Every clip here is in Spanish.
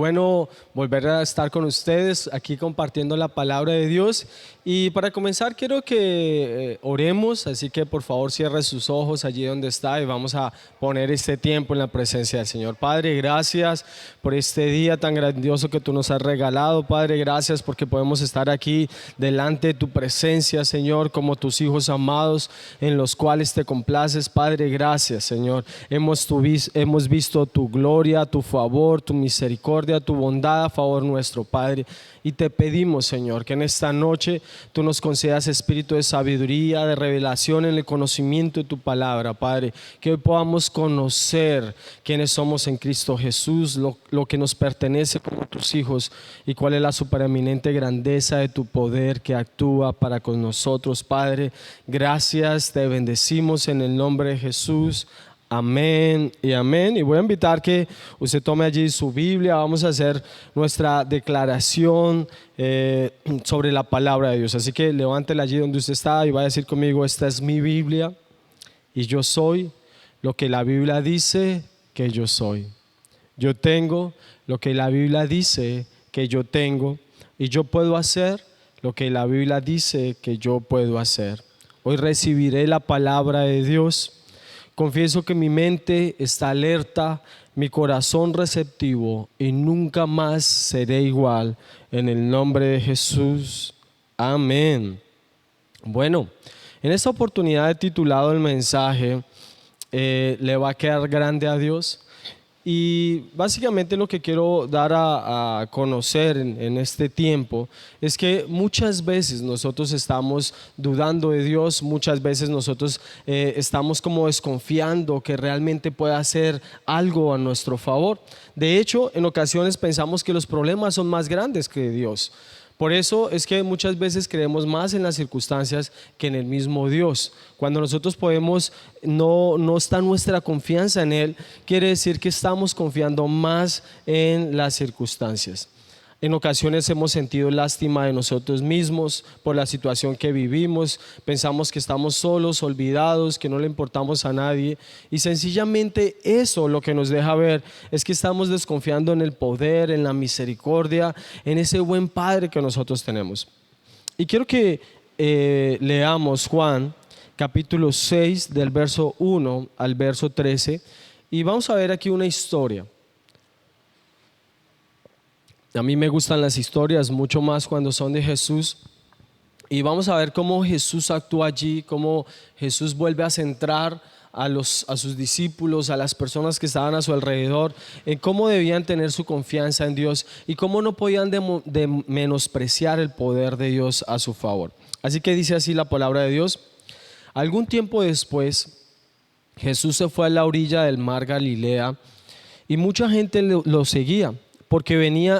bueno volver a estar con ustedes aquí compartiendo la palabra de Dios. Y para comenzar quiero que oremos, así que por favor cierre sus ojos allí donde está y vamos a poner este tiempo en la presencia del Señor. Padre, gracias por este día tan grandioso que tú nos has regalado. Padre, gracias porque podemos estar aquí delante de tu presencia, Señor, como tus hijos amados en los cuales te complaces. Padre, gracias, Señor. Hemos visto tu gloria, tu favor, tu misericordia, tu bondad a favor nuestro, Padre. Y te pedimos, Señor, que en esta noche tú nos concedas espíritu de sabiduría, de revelación en el conocimiento de tu palabra, Padre. Que hoy podamos conocer quiénes somos en Cristo Jesús, lo que nos pertenece como tus hijos y cuál es la supereminente grandeza de tu poder que actúa para con nosotros, Padre. Gracias, te bendecimos en el nombre de Jesús. Amén y amén. Y voy a invitar que usted tome allí su Biblia. Vamos a hacer nuestra declaración sobre la palabra de Dios. Así que levántela allí donde usted está y va a decir conmigo: esta es mi Biblia y yo soy lo que la Biblia dice que yo soy. Yo tengo lo que la Biblia dice que yo tengo y yo puedo hacer lo que la Biblia dice que yo puedo hacer. Hoy recibiré la palabra de Dios. Confieso que mi mente está alerta, mi corazón receptivo y nunca más seré igual. En el nombre de Jesús. Amén. Bueno, en esta oportunidad he titulado el mensaje ¿le va a quedar grande a Dios? Y básicamente lo que quiero dar a conocer en este tiempo es que muchas veces nosotros estamos dudando de Dios, muchas veces nosotros estamos como desconfiando que realmente pueda hacer algo a nuestro favor. De hecho, en ocasiones pensamos que los problemas son más grandes que Dios. Por eso es que muchas veces creemos más en las circunstancias que en el mismo Dios. Cuando nosotros no está nuestra confianza en Él, quiere decir que estamos confiando más en las circunstancias. En ocasiones hemos sentido lástima de nosotros mismos por la situación que vivimos. Pensamos que estamos solos, olvidados, que no le importamos a nadie. Y sencillamente eso lo que nos deja ver es que estamos desconfiando en el poder, en la misericordia, en ese buen Padre que nosotros tenemos. Y quiero que leamos Juan capítulo 6 del verso 1 al verso 13. Y vamos a ver aquí una historia. A mí me gustan las historias mucho más cuando son de Jesús, y vamos a ver cómo Jesús actúa allí, cómo Jesús vuelve a centrar a sus discípulos, a las personas que estaban a su alrededor, en cómo debían tener su confianza en Dios y cómo no podían menospreciar el poder de Dios a su favor. Así que dice así la palabra de Dios: algún tiempo después, Jesús se fue a la orilla del mar Galilea y mucha gente lo seguía, porque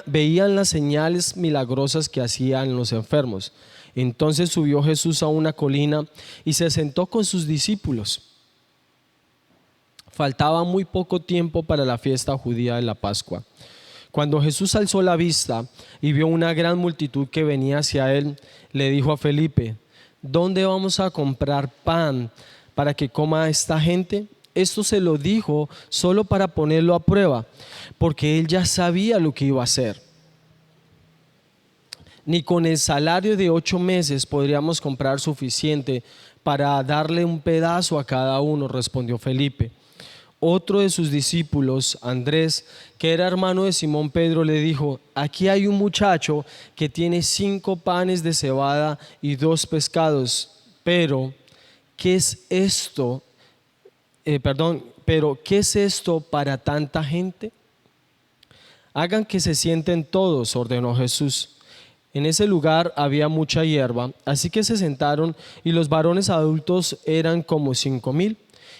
veían las señales milagrosas que hacían los enfermos. Entonces subió Jesús a una colina y se sentó con sus discípulos. Faltaba muy poco tiempo para la fiesta judía de la Pascua. Cuando Jesús alzó la vista y vio una gran multitud que venía hacia él, le dijo a Felipe: ¿dónde vamos a comprar pan para que coma esta gente? Esto se lo dijo solo para ponerlo a prueba, porque él ya sabía lo que iba a hacer. Ni con el salario de 8 meses podríamos comprar suficiente para darle un pedazo a cada uno, respondió Felipe. Otro de sus discípulos, Andrés, que era hermano de Simón Pedro, le dijo: aquí hay un muchacho que tiene 5 panes de cebada y 2 pescados, pero ¿qué es esto? Pero ¿qué es esto para tanta gente? Hagan que se sienten todos, ordenó Jesús. En ese lugar había mucha hierba, así que se sentaron, y los varones adultos eran como 5,000.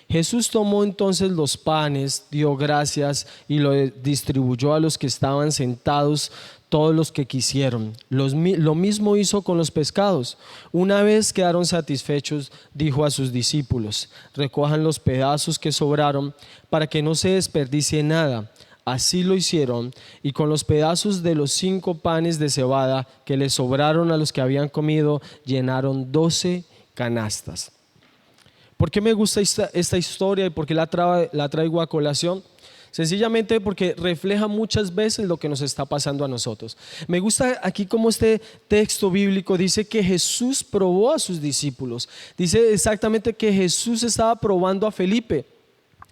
Jesús tomó entonces los panes, dio gracias y lo distribuyó a los que estaban sentados, todos los que quisieron. Lo mismo hizo con los pescados. Una vez quedaron satisfechos, dijo a sus discípulos: recojan los pedazos que sobraron para que no se desperdicie nada. Así lo hicieron, y con los pedazos de los 5 panes de cebada que les sobraron a los que habían comido, llenaron 12 canastas. ¿Por qué me gusta esta historia y por qué la traigo a colación? Sencillamente porque refleja muchas veces lo que nos está pasando a nosotros. Me gusta aquí como este texto bíblico dice que Jesús probó a sus discípulos. Dice exactamente que Jesús estaba probando a Felipe.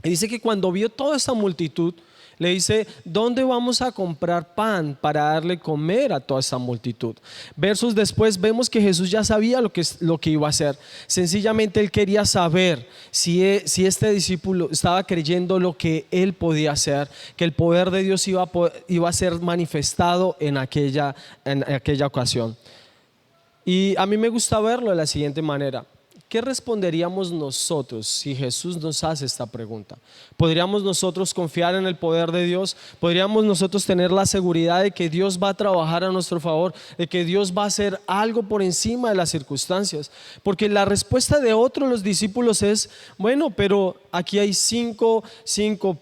Y dice que cuando vio toda esta multitud, le dice, ¿dónde vamos a comprar pan para darle comer a toda esta multitud? Versos después vemos que Jesús ya sabía lo que iba a hacer. Sencillamente él quería saber si este discípulo estaba creyendo lo que él podía hacer, que el poder de Dios iba a ser manifestado en aquella ocasión. Y a mí me gusta verlo de la siguiente manera. ¿Qué responderíamos nosotros si Jesús nos hace esta pregunta? ¿Podríamos nosotros confiar en el poder de Dios? ¿Podríamos nosotros tener la seguridad de que Dios va a trabajar a nuestro favor? ¿De que Dios va a hacer algo por encima de las circunstancias? Porque la respuesta de otros los discípulos es, bueno, pero aquí hay cinco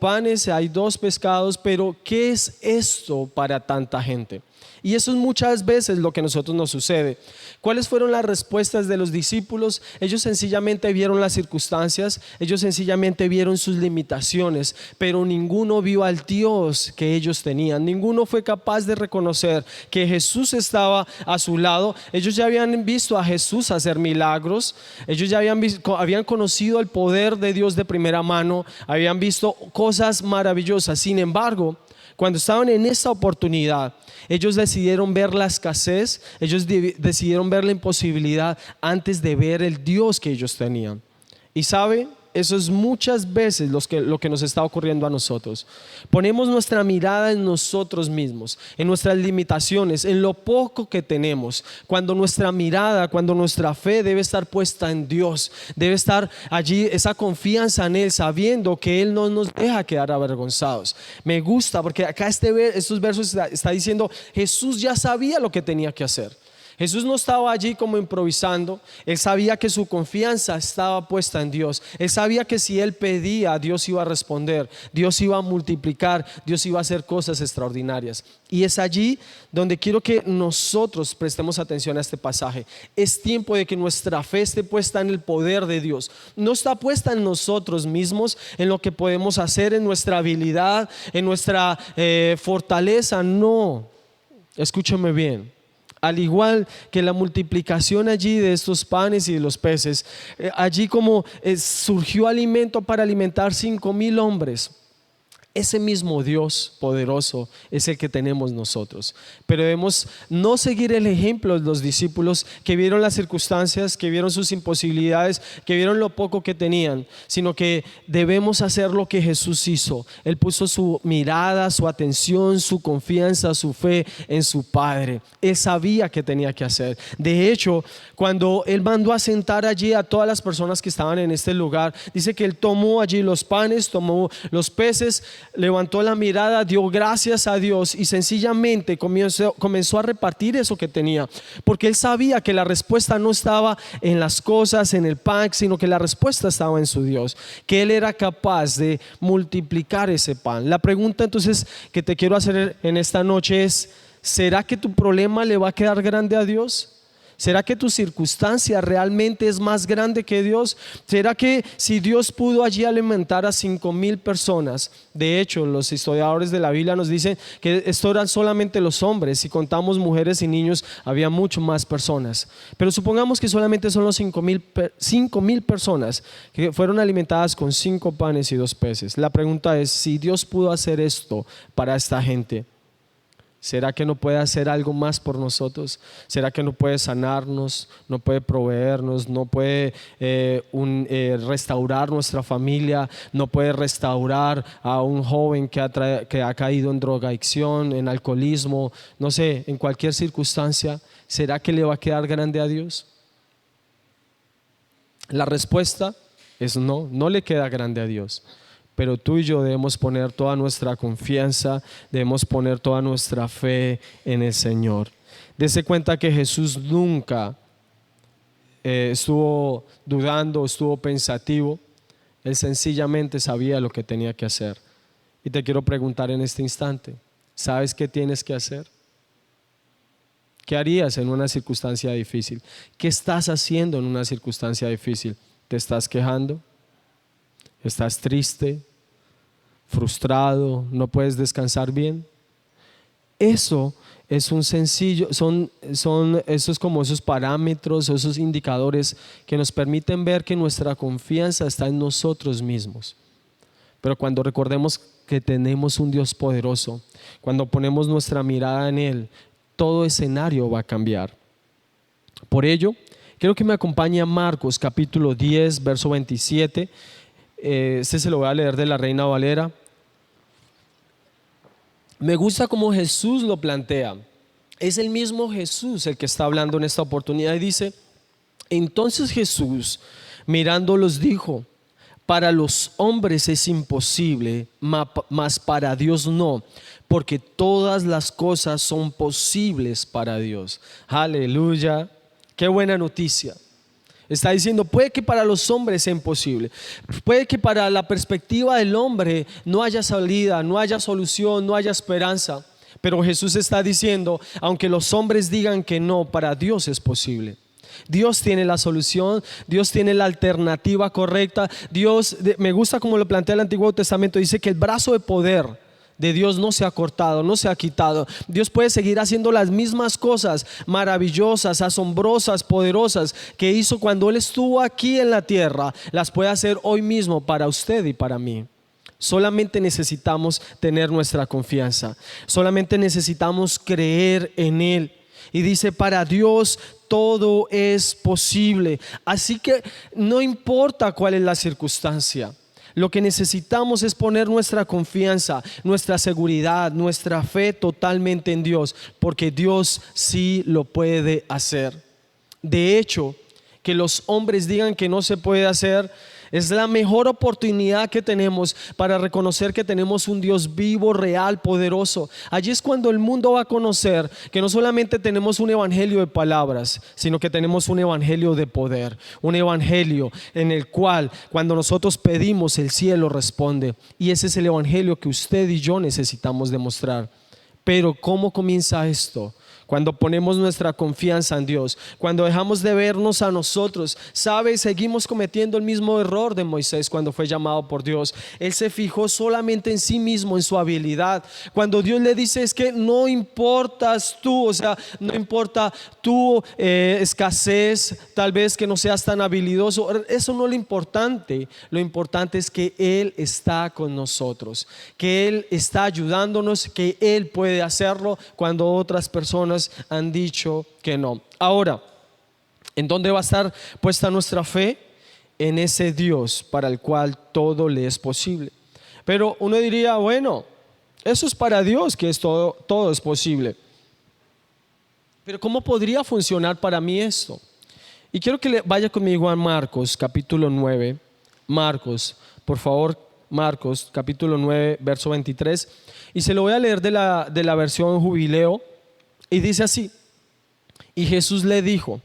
panes, hay 2 pescados, pero ¿qué es esto para tanta gente? Y eso es muchas veces lo que a nosotros nos sucede. ¿Cuáles fueron las respuestas de los discípulos? Ellos sencillamente vieron las circunstancias, ellos sencillamente vieron sus limitaciones, pero ninguno vio al Dios que ellos tenían. Ninguno fue capaz de reconocer que Jesús estaba a su lado. Ellos ya habían visto a Jesús hacer milagros, ellos ya habían conocido el poder de Dios de primera mano, habían visto cosas maravillosas. Sin embargo, cuando estaban en esta oportunidad, ellos decidieron ver la escasez, ellos decidieron ver la imposibilidad antes de ver el Dios que ellos tenían. Y sabe, eso es muchas veces lo que nos está ocurriendo a nosotros. Ponemos nuestra mirada en nosotros mismos, en nuestras limitaciones, en lo poco que tenemos, cuando nuestra mirada, cuando nuestra fe debe estar puesta en Dios, debe estar allí esa confianza en Él, sabiendo que Él no nos deja quedar avergonzados. Me gusta porque acá estos versos está diciendo, Jesús ya sabía lo que tenía que hacer. Jesús no estaba allí como improvisando. Él sabía que su confianza estaba puesta en Dios. Él sabía que si él pedía, Dios iba a responder, Dios iba a multiplicar, Dios iba a hacer cosas extraordinarias. Y es allí donde quiero que nosotros prestemos atención a este pasaje. Es tiempo de que nuestra fe esté puesta en el poder de Dios. No está puesta en nosotros mismos, en lo que podemos hacer, en nuestra habilidad, en nuestra fortaleza. No, escúchame bien. Al igual que la multiplicación allí de estos panes y de los peces, allí como surgió alimento para alimentar 5,000 hombres. Ese mismo Dios poderoso es el que tenemos nosotros. Pero debemos no seguir el ejemplo de los discípulos que vieron las circunstancias, que vieron sus imposibilidades, que vieron lo poco que tenían, sino que debemos hacer lo que Jesús hizo. Él puso su mirada, su atención, su confianza, su fe en su Padre. Él sabía qué tenía que hacer. De hecho, cuando Él mandó a sentar allí a todas las personas que estaban en este lugar, dice que Él tomó allí los panes, tomó los peces, levantó la mirada, dio gracias a Dios y sencillamente comenzó a repartir eso que tenía, porque él sabía que la respuesta no estaba en las cosas, en el pan, sino que la respuesta estaba en su Dios, que él era capaz de multiplicar ese pan. La pregunta entonces que te quiero hacer en esta noche es: ¿será que tu problema le va a quedar grande a Dios? ¿Será que tu circunstancia realmente es más grande que Dios? ¿Será que si Dios pudo allí alimentar a 5,000 personas? De hecho, los historiadores de la Biblia nos dicen que esto eran solamente los hombres. Si contamos mujeres y niños, había mucho más personas. Pero supongamos que solamente son los 5,000 personas que fueron alimentadas con 5 panes y 2 peces. La pregunta es: si Dios pudo hacer esto para esta gente, ¿será que no puede hacer algo más por nosotros? ¿Será que no puede sanarnos, no puede proveernos, no puede restaurar nuestra familia, no puede restaurar a un joven que ha caído en drogadicción, en alcoholismo, no sé, en cualquier circunstancia? ¿Será que le va a quedar grande a Dios? La respuesta es no, no le queda grande a Dios. Pero tú y yo debemos poner toda nuestra confianza, debemos poner toda nuestra fe en el Señor. Dese cuenta que Jesús nunca estuvo dudando, estuvo pensativo. Él sencillamente sabía lo que tenía que hacer. Y te quiero preguntar en este instante: ¿sabes qué tienes que hacer? ¿Qué harías en una circunstancia difícil? ¿Qué estás haciendo en una circunstancia difícil? ¿Te estás quejando? ¿Estás triste? frustrado, no puedes descansar bien. Eso es un sencillo, esos como esos parámetros, esos indicadores que nos permiten ver que nuestra confianza está en nosotros mismos. Pero cuando recordemos que tenemos un Dios poderoso, cuando ponemos nuestra mirada en Él, todo escenario va a cambiar. Por ello, quiero que me acompañe a Marcos capítulo 10, verso 27. Este se lo voy a leer de la Reina Valera. Me gusta cómo Jesús lo plantea. Es el mismo Jesús el que está hablando en esta oportunidad y dice: entonces Jesús, mirándolos, dijo: para los hombres es imposible, mas para Dios no, porque todas las cosas son posibles para Dios. Aleluya, qué buena noticia. Está diciendo, puede que para los hombres sea imposible, puede que para la perspectiva del hombre no haya salida, no haya solución, no haya esperanza, pero Jesús está diciendo, aunque los hombres digan que no, para Dios es posible. Dios tiene la solución, Dios tiene la alternativa correcta. Dios, me gusta como lo plantea el Antiguo Testamento, dice que el brazo de poder de Dios no se ha cortado, no se ha quitado. Dios puede seguir haciendo las mismas cosas maravillosas, asombrosas, poderosas que hizo cuando Él estuvo aquí en la tierra. Las puede hacer hoy mismo para usted y para mí. Solamente necesitamos tener nuestra confianza, solamente necesitamos creer en Él. Y dice, para Dios todo es posible. Así que no importa cuál es la circunstancia, lo que necesitamos es poner nuestra confianza, nuestra seguridad, nuestra fe totalmente en Dios, porque Dios sí lo puede hacer. De hecho, que los hombres digan que no se puede hacer es la mejor oportunidad que tenemos para reconocer que tenemos un Dios vivo, real, poderoso. Allí es cuando el mundo va a conocer que no solamente tenemos un evangelio de palabras, sino que tenemos un evangelio de poder, un evangelio en el cual cuando nosotros pedimos el cielo responde. Y ese es el evangelio que usted y yo necesitamos demostrar. Pero ¿cómo comienza esto? Cuando ponemos nuestra confianza en Dios, cuando dejamos de vernos a nosotros. ¿Sabe? Seguimos cometiendo el mismo error de Moisés cuando fue llamado por Dios. Él se fijó solamente en sí mismo, en su habilidad. Cuando Dios le dice es que no importas tú, o sea, no importa tu escasez, tal vez que no seas tan habilidoso. Eso no es lo importante. Lo importante es que Él está con nosotros, que Él está ayudándonos, que Él puede hacerlo cuando otras personas han dicho que no. Ahora, ¿en dónde va a estar puesta nuestra fe? En ese Dios para el cual todo le es posible. Pero uno diría, bueno, eso es para Dios que es todo es posible. Pero ¿cómo podría funcionar para mí esto? Y quiero que vaya conmigo a Marcos capítulo 9. Marcos, por favor, Marcos capítulo 9 verso 23. Y se lo voy a leer de la versión Jubileo. Y dice así: y Jesús le dijo: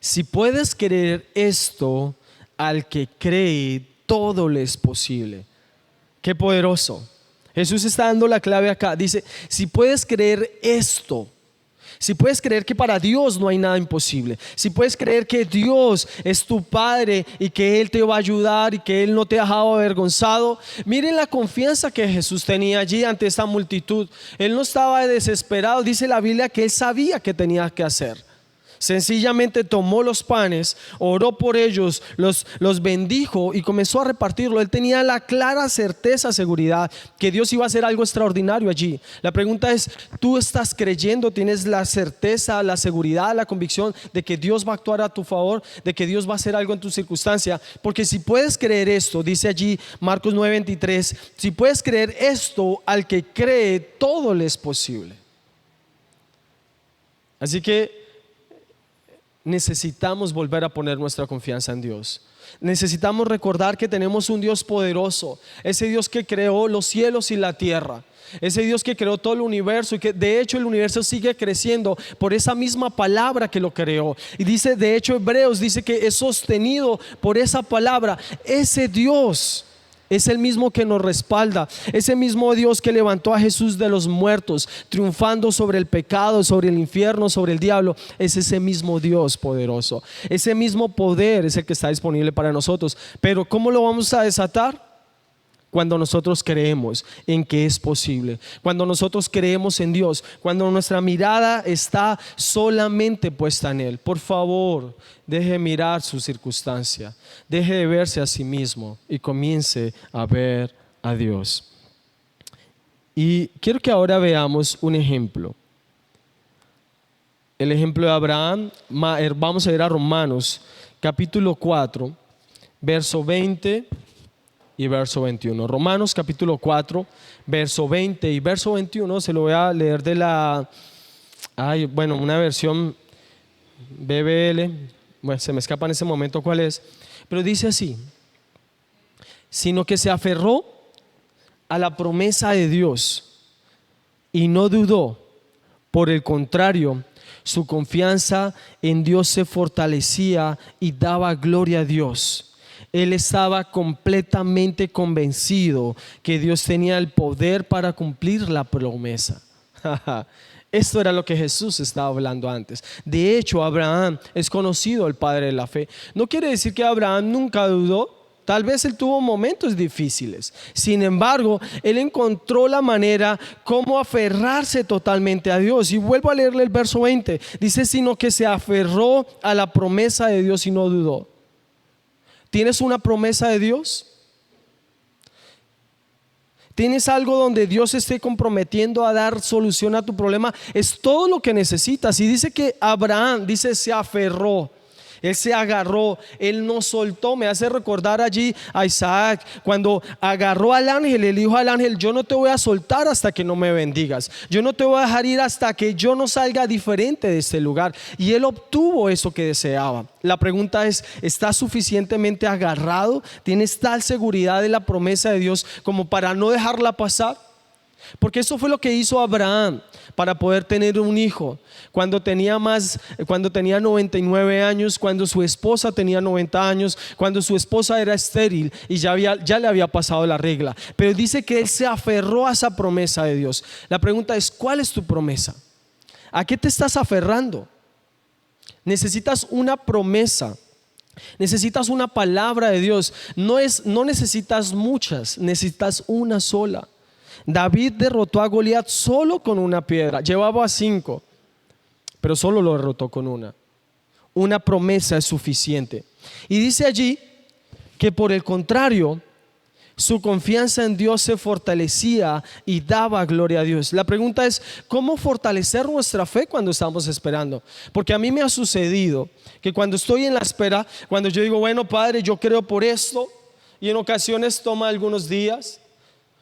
si puedes creer esto, al que cree todo le es posible. Qué poderoso. Jesús está dando la clave acá. Dice, si puedes creer esto, si puedes creer que para Dios no hay nada imposible, si puedes creer que Dios es tu Padre y que Él te va a ayudar y que Él no te ha dejado avergonzado. Miren la confianza que Jesús tenía allí ante esta multitud. Él no estaba desesperado. Dice la Biblia que Él sabía qué tenía que hacer. Sencillamente tomó los panes, oró por ellos, los bendijo y comenzó a repartirlo. Él tenía la clara certeza, seguridad que Dios iba a hacer algo extraordinario allí. La pregunta es, ¿tú estás creyendo? ¿Tienes la certeza, la seguridad, la convicción de que Dios va a actuar a tu favor, de que Dios va a hacer algo en tu circunstancia? Porque si puedes creer esto, dice allí Marcos 9:23, si puedes creer esto, al que cree todo le es posible. Así que necesitamos volver a poner nuestra confianza en Dios. Necesitamos recordar que tenemos un Dios poderoso, ese Dios que creó los cielos y la tierra, ese Dios que creó todo el universo y que de hecho el universo sigue creciendo por esa misma palabra que lo creó. Y dice, de hecho Hebreos dice que es sostenido por esa palabra. Ese Dios es el mismo que nos respalda, ese mismo Dios que levantó a Jesús de los muertos, triunfando sobre el pecado, sobre el infierno, sobre el diablo. Es ese mismo Dios poderoso, ese mismo poder es el que está disponible para nosotros. Pero ¿cómo lo vamos a desatar? Cuando nosotros creemos en que es posible, cuando nosotros creemos en Dios, cuando nuestra mirada está solamente puesta en Él. Por favor, deje de mirar su circunstancia, deje de verse a sí mismo y comience a ver a Dios. Y quiero que ahora veamos un ejemplo. El ejemplo de Abraham. Vamos a ir a Romanos capítulo 4, verso 20 y verso 21. Romanos capítulo 4, verso 20 y verso 21. Se lo voy a leer de una versión BBL. Bueno, se me escapa en ese momento cuál es. Pero dice así: sino que se aferró a la promesa de Dios y no dudó. Por el contrario, su confianza en Dios se fortalecía y daba gloria a Dios. Él estaba completamente convencido que Dios tenía el poder para cumplir la promesa. Esto era lo que Jesús estaba hablando antes. De hecho, Abraham es conocido el padre de la fe. No quiere decir que Abraham nunca dudó. Tal vez él tuvo momentos difíciles. Sin embargo, él encontró la manera cómo aferrarse totalmente a Dios. Y vuelvo a leerle el verso 20. Dice, sino que se aferró a la promesa de Dios y no dudó. ¿Tienes una promesa de Dios? ¿Tienes algo donde Dios esté comprometiendo a dar solución a tu problema? Es todo lo que necesitas. Y dice que Abraham, dice, se aferró. Él se agarró, él no soltó. Me hace recordar allí a Isaac cuando agarró al ángel. Él dijo al ángel: yo no te voy a soltar hasta que no me bendigas, yo no te voy a dejar ir hasta que yo no salga diferente de este lugar. Y él obtuvo eso que deseaba. La pregunta es: ¿estás suficientemente agarrado? ¿Tienes tal seguridad de la promesa de Dios como para no dejarla pasar? Porque eso fue lo que hizo Abraham para poder tener un hijo. Cuando tenía 99 años, cuando su esposa tenía 90 años, cuando su esposa era estéril y ya le había pasado la regla. Pero dice que él se aferró a esa promesa de Dios. La pregunta es: ¿cuál es tu promesa? ¿A qué te estás aferrando? Necesitas una promesa. Necesitas una palabra de Dios. No necesitas muchas, necesitas una sola. David derrotó a Goliat solo con una piedra. Llevaba 5, pero solo lo derrotó con una. Una promesa es suficiente. Y dice allí que por el contrario, su confianza en Dios se fortalecía y daba gloria a Dios. La pregunta es: ¿cómo fortalecer nuestra fe cuando estamos esperando? Porque a mí me ha sucedido que cuando estoy en la espera, cuando yo digo, bueno, Padre, yo creo por esto, y en ocasiones toma algunos días,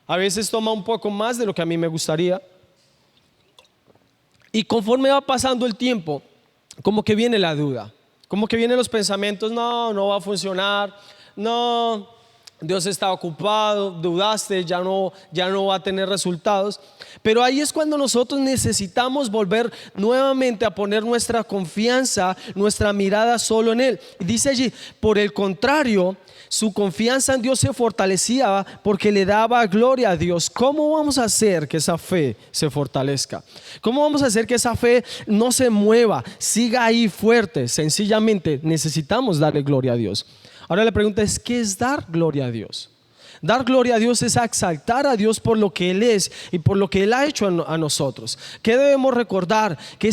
a veces toma un poco más de lo que a mí me gustaría. Y conforme va pasando el tiempo, como que viene la duda, como que vienen los pensamientos: no va a funcionar, no, Dios está ocupado, dudaste, ya no va a tener resultados. Pero ahí es cuando nosotros necesitamos volver nuevamente a poner nuestra confianza, nuestra mirada solo en Él. Y dice allí: por el contrario, su confianza en Dios se fortalecía porque le daba gloria a Dios. ¿Cómo vamos a hacer que esa fe se fortalezca? ¿Cómo vamos a hacer que esa fe no se mueva, siga ahí fuerte? Sencillamente necesitamos darle gloria a Dios. Ahora la pregunta es: ¿qué es dar gloria a Dios? Dar gloria a Dios es exaltar a Dios por lo que Él es y por lo que Él ha hecho a nosotros. ¿Qué debemos recordar? Que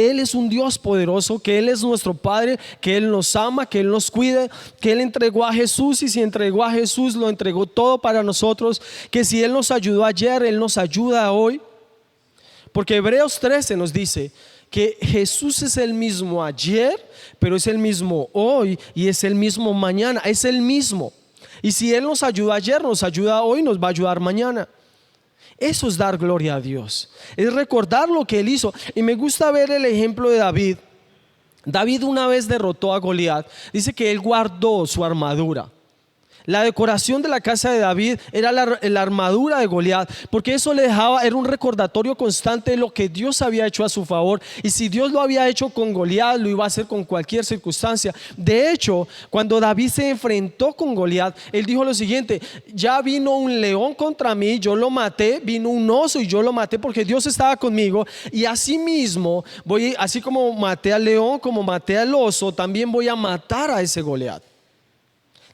Él es un Dios poderoso, que Él es nuestro Padre, que Él nos ama, que Él nos cuida, que Él entregó a Jesús, y si entregó a Jesús, lo entregó todo para nosotros. Que si Él nos ayudó ayer, Él nos ayuda hoy. Porque Hebreos 13 nos dice que Jesús es el mismo ayer, pero es el mismo hoy y es el mismo mañana. Es el mismo. Y si Él nos ayudó ayer, nos ayuda hoy, nos va a ayudar mañana. Eso es dar gloria a Dios. Es recordar lo que Él hizo. Y me gusta ver el ejemplo de David. David una vez derrotó a Goliat. Dice que él guardó su armadura. La decoración de la casa de David era la armadura de Goliat, porque eso le dejaba, era un recordatorio constante de lo que Dios había hecho a su favor. Y si Dios lo había hecho con Goliat, lo iba a hacer con cualquier circunstancia. De hecho, cuando David se enfrentó con Goliat, él dijo lo siguiente: ya vino un león contra mí, yo lo maté, vino un oso y yo lo maté porque Dios estaba conmigo. Y así mismo, así como maté al león, como maté al oso, también voy a matar a ese Goliat.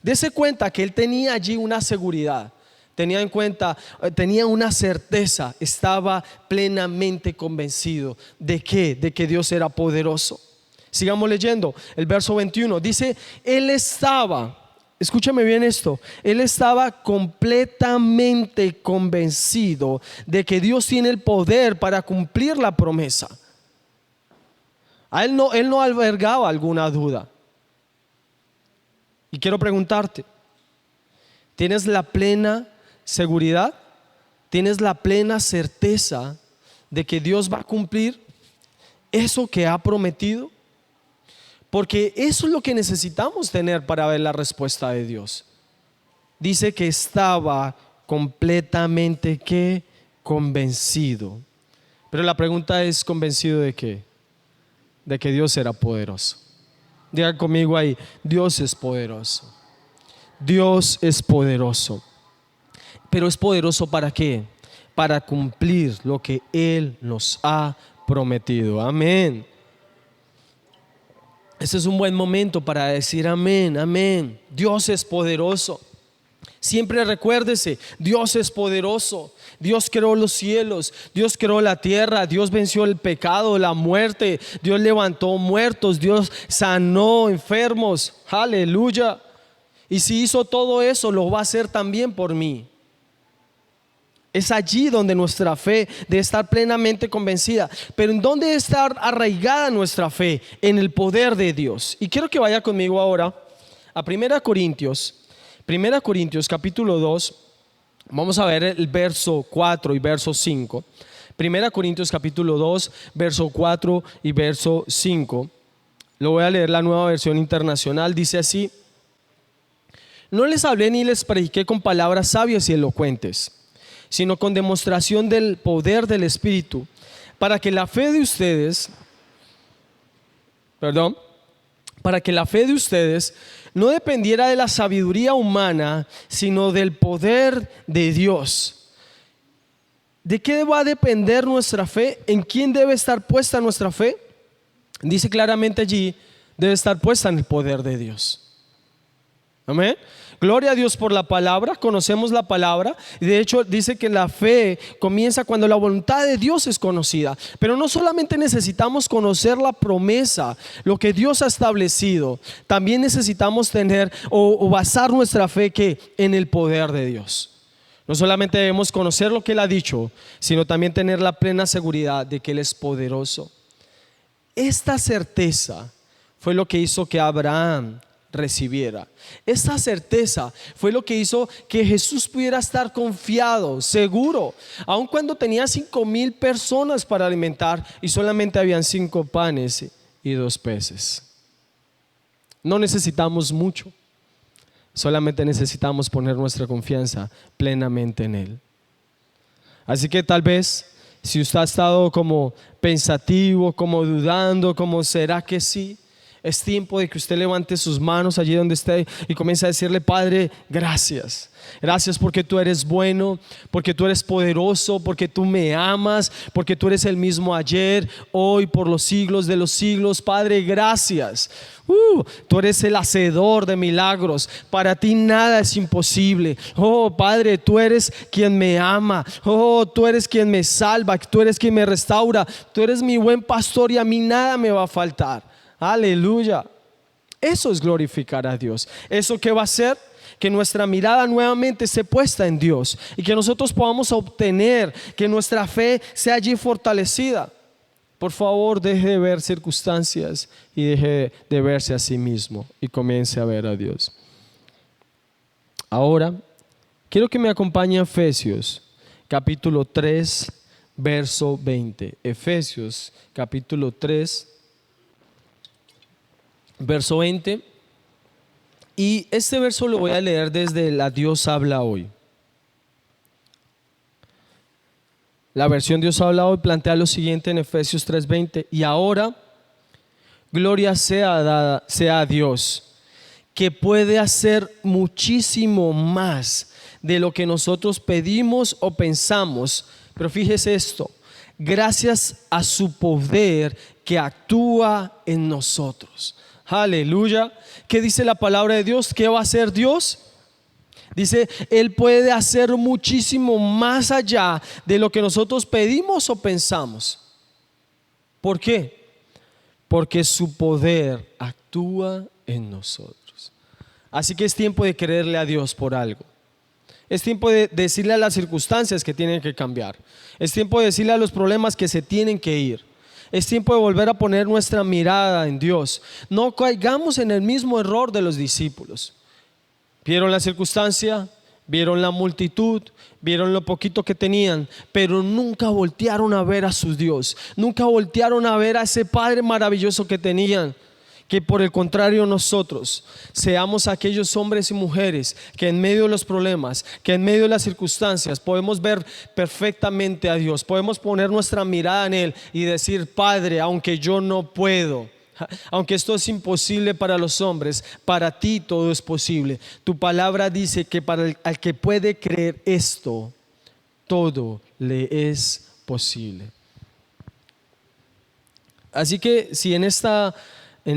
Dese cuenta que él tenía allí una seguridad, tenía en cuenta, tenía una certeza, estaba plenamente convencido de que Dios era poderoso. Sigamos leyendo el verso 21. Dice, él estaba, escúchame bien esto, él estaba completamente convencido de que Dios tiene el poder para cumplir la promesa. A él no albergaba alguna duda. Y quiero preguntarte, ¿tienes la plena seguridad? ¿Tienes la plena certeza de que Dios va a cumplir eso que ha prometido? Porque eso es lo que necesitamos tener para ver la respuesta de Dios. Dice que estaba completamente convencido. Pero la pregunta es, ¿convencido de qué? De que Dios era poderoso. Diga conmigo ahí, Dios es poderoso. Dios es poderoso. Pero ¿es poderoso para qué? Para cumplir lo que Él nos ha prometido. Amén. Este es un buen momento para decir amén, amén. Dios es poderoso. Siempre recuérdese, Dios es poderoso. Dios creó los cielos, Dios creó la tierra, Dios venció el pecado, la muerte, Dios levantó muertos, Dios sanó enfermos. Aleluya. Y si hizo todo eso, lo va a hacer también por mí. Es allí donde nuestra fe debe estar plenamente convencida. Pero ¿en dónde debe estar arraigada nuestra fe? En el poder de Dios. Y quiero que vaya conmigo ahora a 1 Corintios capítulo 2. Vamos a ver el verso 4 y verso 5. 1 Corintios capítulo 2, verso 4 y verso 5. Lo voy a leer la Nueva Versión Internacional. Dice así: no les hablé ni les prediqué con palabras sabias y elocuentes, sino con demostración del poder del Espíritu, para que la fe de ustedes, no dependiera de la sabiduría humana, sino del poder de Dios. ¿De qué va a depender nuestra fe? ¿En quién debe estar puesta nuestra fe? Dice claramente allí, debe estar puesta en el poder de Dios. Amén. Gloria a Dios por la palabra, conocemos la palabra y de hecho dice que la fe comienza cuando la voluntad de Dios es conocida. Pero no solamente necesitamos conocer la promesa, lo que Dios ha establecido, también necesitamos tener o basar nuestra fe en el poder de Dios. No solamente debemos conocer lo que Él ha dicho, sino también tener la plena seguridad de que Él es poderoso. Esta certeza fue lo que hizo que Abraham recibiera. Esta certeza fue lo que hizo que Jesús pudiera estar confiado, seguro, aun cuando tenía 5,000 personas para alimentar y solamente habían 5 panes y 2 peces. No necesitamos mucho, solamente necesitamos poner nuestra confianza plenamente en Él. Así que tal vez si usted ha estado como pensativo, como dudando, como ¿será que sí? Es tiempo de que usted levante sus manos allí donde esté y comience a decirle: Padre, gracias. Gracias porque tú eres bueno, porque tú eres poderoso, porque tú me amas, porque tú eres el mismo ayer, hoy, por los siglos de los siglos. Padre, gracias. Tú eres el hacedor de milagros. Para ti nada es imposible. Oh Padre, tú eres quien me ama. Oh, tú eres quien me salva. Tú eres quien me restaura. Tú eres mi buen pastor y a mí nada me va a faltar. Aleluya. Eso es glorificar a Dios. ¿Eso qué va a hacer? Que nuestra mirada nuevamente esté puesta en Dios y que nosotros podamos obtener que nuestra fe sea allí fortalecida. Por favor, deje de ver circunstancias y deje de verse a sí mismo y comience a ver a Dios. Ahora, quiero que me acompañe a Efesios capítulo 3, verso 20. Efesios capítulo 3, verso 20. Y este verso lo voy a leer desde la Dios habla hoy. La versión Dios habla hoy plantea lo siguiente en Efesios 3:20: y ahora gloria sea a Dios, que puede hacer muchísimo más de lo que nosotros pedimos o pensamos. Pero fíjese esto: gracias a su poder que actúa en nosotros. Aleluya. ¿Qué dice la palabra de Dios? ¿Qué va a hacer Dios? Dice, Él puede hacer muchísimo más allá de lo que nosotros pedimos o pensamos. ¿Por qué? Porque su poder actúa en nosotros. Así que es tiempo de creerle a Dios por algo. Es tiempo de decirle a las circunstancias que tienen que cambiar. Es tiempo de decirle a los problemas que se tienen que ir. Es tiempo de volver a poner nuestra mirada en Dios. No caigamos en el mismo error de los discípulos. Vieron la circunstancia, vieron la multitud, vieron lo poquito que tenían, pero nunca voltearon a ver a su Dios. Nunca voltearon a ver a ese Padre maravilloso que tenían. Que por el contrario nosotros seamos aquellos hombres y mujeres que en medio de los problemas, que en medio de las circunstancias podemos ver perfectamente a Dios. Podemos poner nuestra mirada en Él y decir, Padre, aunque yo no puedo, aunque esto es imposible para los hombres, para ti todo es posible. Tu palabra dice que para al que puede creer esto, todo le es posible. Así que si en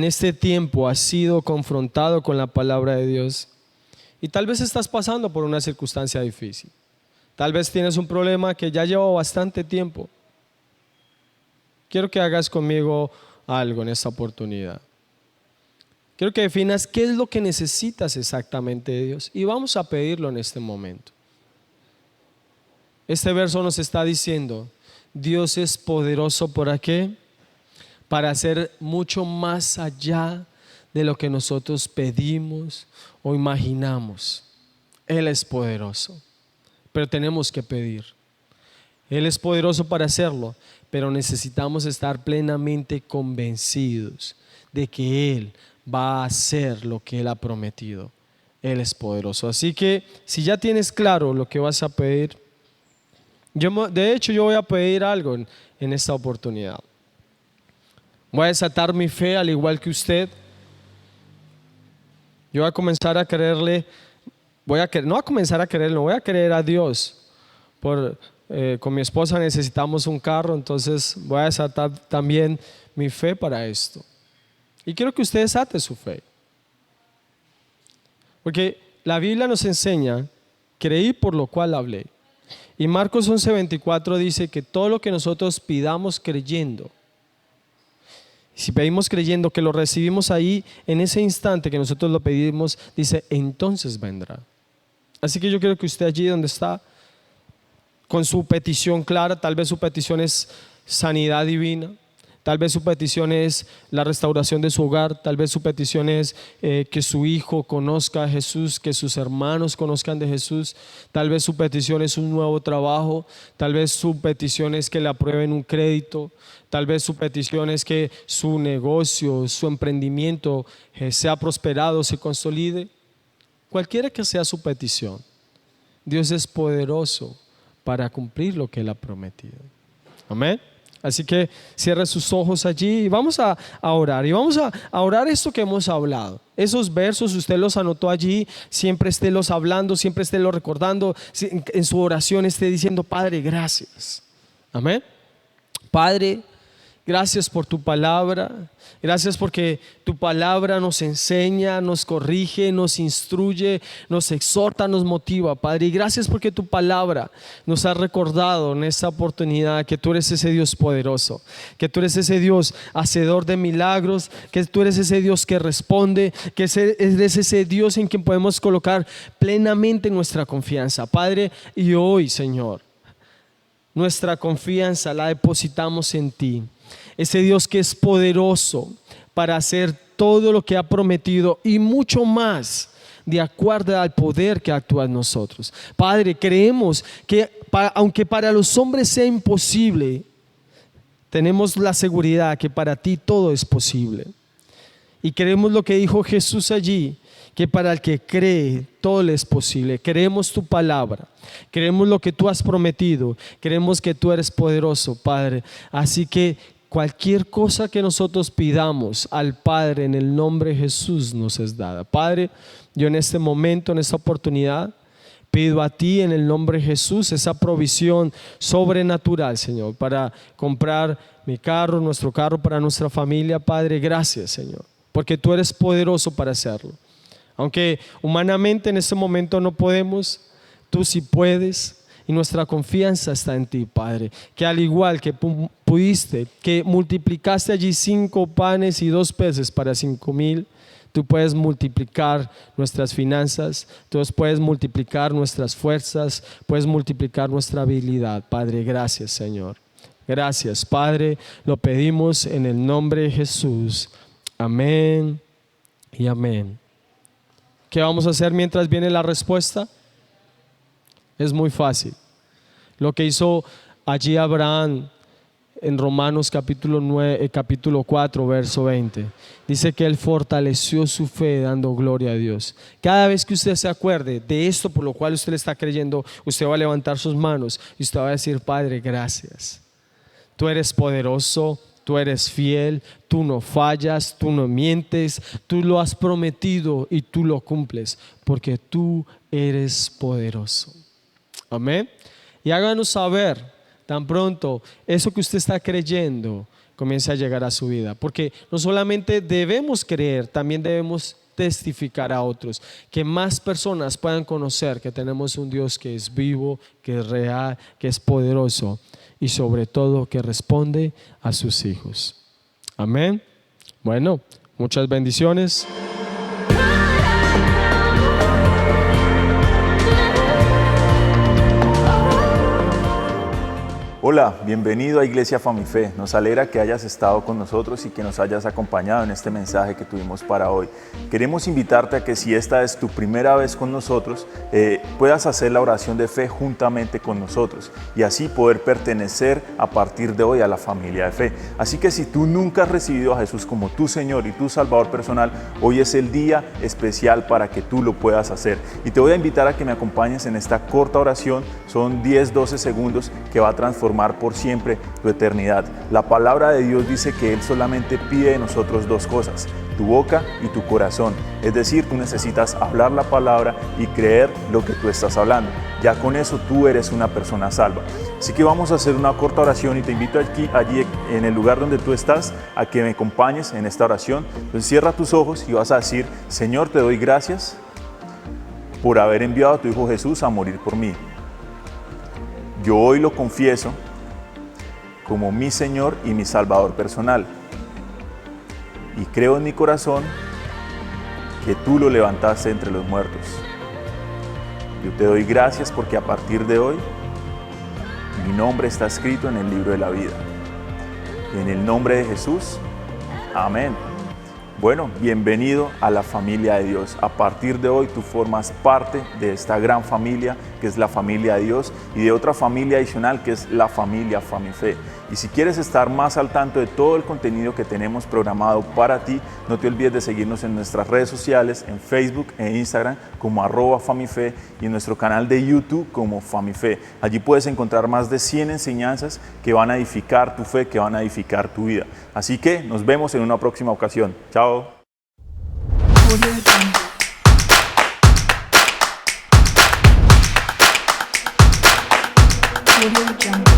este tiempo has sido confrontado con la palabra de Dios y tal vez estás pasando por una circunstancia difícil, tal vez tienes un problema que ya lleva bastante tiempo, quiero que hagas conmigo algo en esta oportunidad. Quiero que definas qué es lo que necesitas exactamente de Dios y vamos a pedirlo en este momento. Este verso nos está diciendo, Dios es poderoso ¿para qué? Para hacer mucho más allá de lo que nosotros pedimos o imaginamos. Él es poderoso, pero tenemos que pedir. Él es poderoso para hacerlo, pero necesitamos estar plenamente convencidos de que Él va a hacer lo que Él ha prometido. Él es poderoso. Así que si ya tienes claro lo que vas a pedir, yo voy a pedir algo en esta oportunidad. Voy a desatar mi fe al igual que usted. Yo voy a comenzar a creerle, voy a creer a Dios. Con mi esposa necesitamos un carro, entonces voy a desatar también mi fe para esto. Y quiero que usted desate su fe. Porque la Biblia nos enseña, creí por lo cual hablé. Y Marcos 11:24 dice que todo lo que nosotros pidamos creyendo, si pedimos creyendo que lo recibimos ahí, en ese instante que nosotros lo pedimos, dice, entonces vendrá. Así que yo quiero que usted allí donde está, con su petición clara, tal vez su petición es sanidad divina, tal vez su petición es la restauración de su hogar, tal vez su petición es que su hijo conozca a Jesús, que sus hermanos conozcan de Jesús, tal vez su petición es un nuevo trabajo, tal vez su petición es que le aprueben un crédito, tal vez su petición es que su negocio, su emprendimiento sea prosperado, se consolide. Cualquiera que sea su petición, Dios es poderoso para cumplir lo que Él ha prometido. Amén. Así que cierre sus ojos allí y vamos a orar. Y vamos a orar esto que hemos hablado. Esos versos usted los anotó allí, siempre esté los hablando, siempre esté los recordando. En su oración esté diciendo, Padre, gracias. Amén. Padre, gracias por tu palabra. Gracias porque tu palabra nos enseña, nos corrige, nos instruye, nos exhorta, nos motiva, Padre. Y gracias porque tu palabra nos ha recordado en esta oportunidad que tú eres ese Dios poderoso, que tú eres ese Dios hacedor de milagros, que tú eres ese Dios que responde, que eres ese Dios en quien podemos colocar plenamente nuestra confianza, Padre. Y hoy, Señor, nuestra confianza la depositamos en ti. Ese Dios que es poderoso para hacer todo lo que ha prometido y mucho más de acuerdo al poder que actúa en nosotros. Padre, creemos que aunque para los hombres sea imposible, tenemos la seguridad que para ti todo es posible. Y creemos lo que dijo Jesús allí, que para el que cree todo le es posible. Creemos tu palabra, creemos lo que tú has prometido, creemos que tú eres poderoso, Padre. Así que cualquier cosa que nosotros pidamos al Padre en el nombre de Jesús nos es dada. Padre, yo en este momento, en esta oportunidad, pido a ti en el nombre de Jesús esa provisión sobrenatural, Señor, para comprar mi carro, nuestro carro, para nuestra familia. Padre, gracias, Señor, porque tú eres poderoso para hacerlo. Aunque humanamente en este momento no podemos, tú sí puedes. Y nuestra confianza está en ti, Padre, que al igual que pudiste, que multiplicaste allí 5 panes y 2 peces para 5,000, tú puedes multiplicar nuestras finanzas, tú puedes multiplicar nuestras fuerzas, puedes multiplicar nuestra habilidad. Padre, gracias, Señor. Gracias, Padre, lo pedimos en el nombre de Jesús. Amén y amén. ¿Qué vamos a hacer mientras viene la respuesta? Es muy fácil. Lo que hizo allí Abraham en Romanos capítulo 4, verso 20. Dice que él fortaleció su fe dando gloria a Dios. Cada vez que usted se acuerde de esto por lo cual usted le está creyendo, usted va a levantar sus manos y usted va a decir: Padre, gracias. Tú eres poderoso, tú eres fiel, tú no fallas, tú no mientes, tú lo has prometido y tú lo cumples, porque tú eres poderoso. Amén. Y háganos saber tan pronto eso que usted está creyendo comience a llegar a su vida, porque no solamente debemos creer, también debemos testificar a otros, que más personas puedan conocer que tenemos un Dios que es vivo, que es real, que es poderoso y sobre todo que responde a sus hijos. Amén. Bueno, muchas bendiciones. Hola, bienvenido a Iglesia Famife. Nos alegra que hayas estado con nosotros y que nos hayas acompañado en este mensaje que tuvimos para hoy. Queremos invitarte a que si esta es tu primera vez con nosotros, puedas hacer la oración de fe juntamente con nosotros y así poder pertenecer a partir de hoy a la familia de fe. Así que si tú nunca has recibido a Jesús como tu Señor y tu Salvador personal, hoy es el día especial para que tú lo puedas hacer. Y te voy a invitar a que me acompañes en esta corta oración. Son 10-12 segundos que va a transformar por siempre tu eternidad. La palabra de Dios dice que Él solamente pide de nosotros 2 cosas: tu boca y tu corazón. Es decir, tú necesitas hablar la palabra y creer lo que tú estás hablando. Ya con eso tú eres una persona salva. Así que vamos a hacer una corta oración y te invito allí en el lugar donde tú estás a que me acompañes en esta oración. Entonces cierra tus ojos y vas a decir: Señor, te doy gracias por haber enviado a tu Hijo Jesús a morir por mí. Yo hoy lo confieso como mi Señor y mi Salvador personal. Y creo en mi corazón que tú lo levantaste entre los muertos. Yo te doy gracias porque a partir de hoy mi nombre está escrito en el libro de la vida. En el nombre de Jesús, amén. Bueno, bienvenido a la familia de Dios. A partir de hoy tú formas parte de esta gran familia que es la familia de Dios y de otra familia adicional que es la familia Famife. Y si quieres estar más al tanto de todo el contenido que tenemos programado para ti, no te olvides de seguirnos en nuestras redes sociales, en Facebook e Instagram como @Famife y en nuestro canal de YouTube como Famife. Allí puedes encontrar más de 100 enseñanzas que van a edificar tu fe, que van a edificar tu vida. Así que nos vemos en una próxima ocasión. Chao. Audio Jungle.